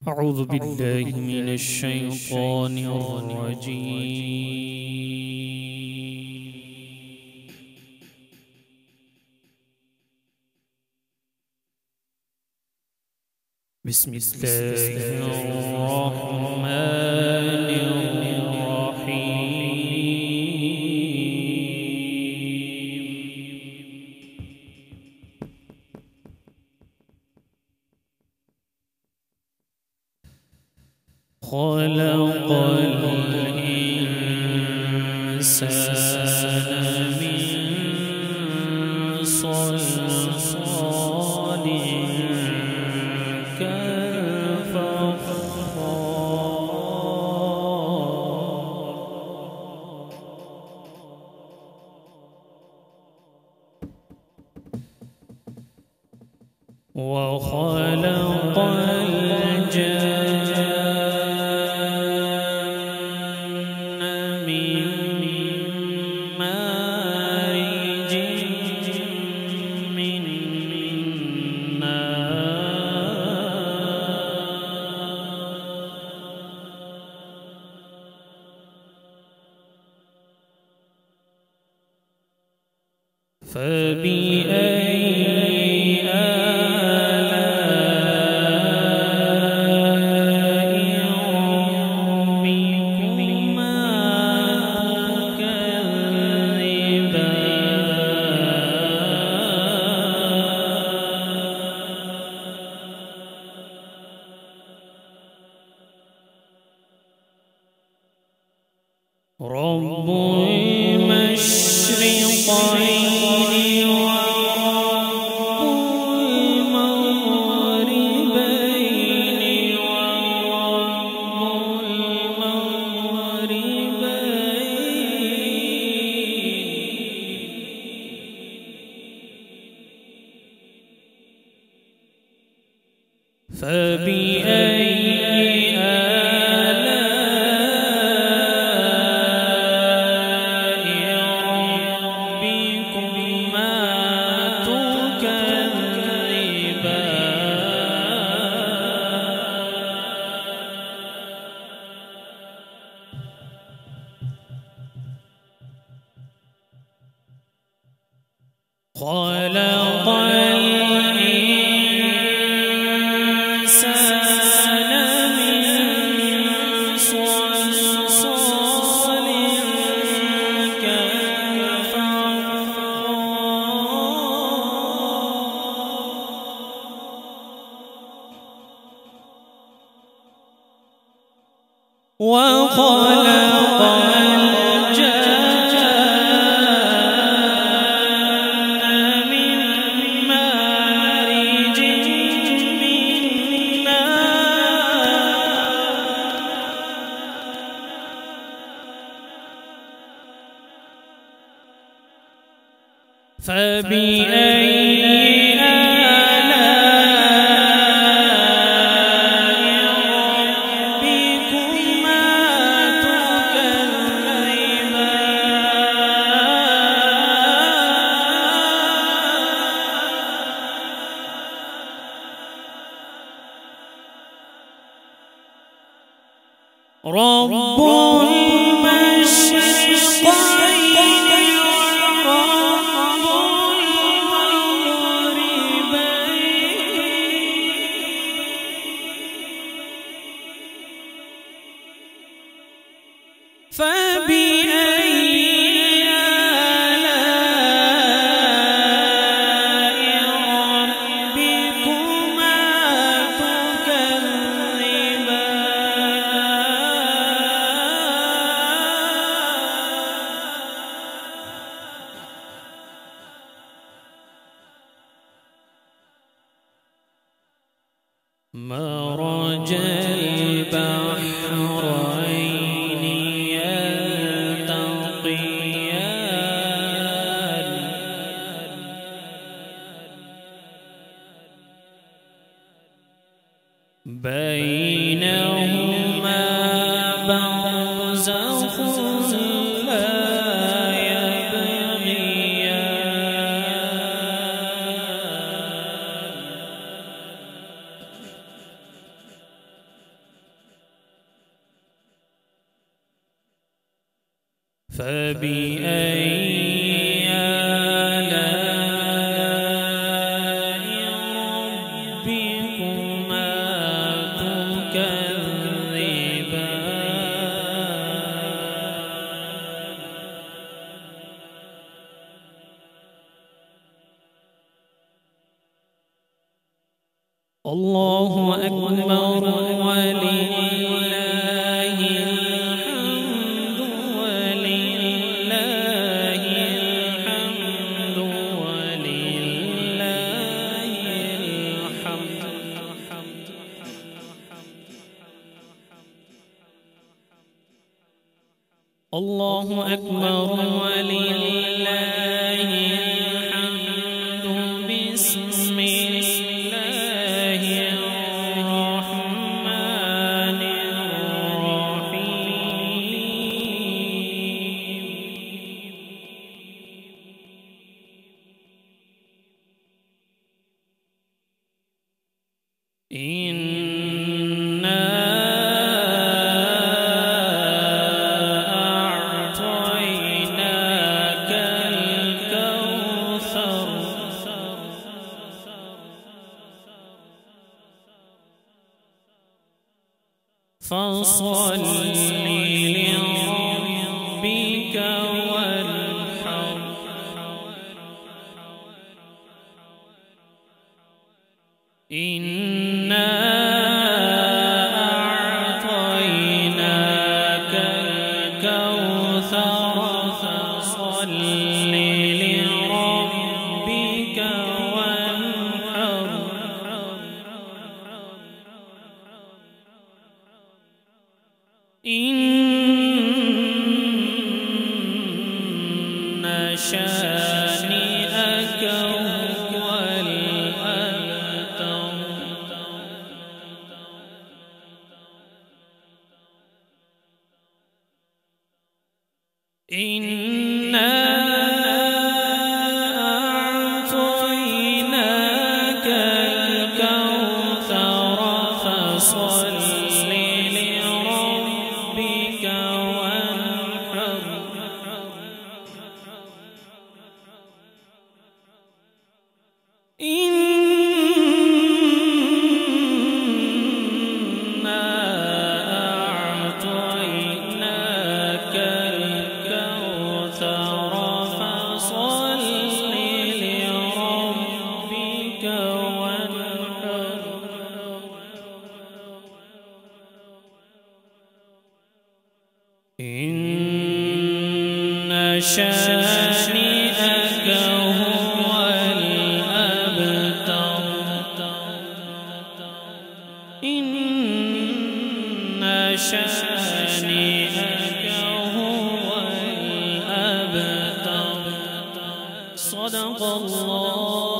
أعوذ بالله من الشيطان الرجيم. بسم الله الرحمن الرحيم. خلق الإنسان من صلصال كالفخار وخلق الجن من مارج من نار فبأي آلاء ربكما تكذبان رب المشرقين ورب المغربين فبأي آلاء ربكما تكذبان خلق الإنسان من صلصال كالفخار وخلق الجن من مارج من نار فبأي آلاء ربكما تكذبان رب المشرقين ورب المغربين فبأي آلاء ربكما تكذبان مرج البحرين يلتقيان بينهما برزخ لا يبغيان فبأي آلاء ربكما تكذبان الله أكبر ولله الحمد ولله الحمد ولله الحمد الله أكبر ولله الحمد بسم الله الرحمن الرحيم إنا أعطيناك الكوثر فصل لربك وانحر إنا أعطيناك الكوثر فصل لربك وانحر إن شانئك هو الأبتر إنا أعطيناك الكوثر فصل لربك وانحر إنا أعطيناك الكوثر فصل لربك وانحر إن شانئك هو الأبتر إن شانئك هو الأبتر صدق الله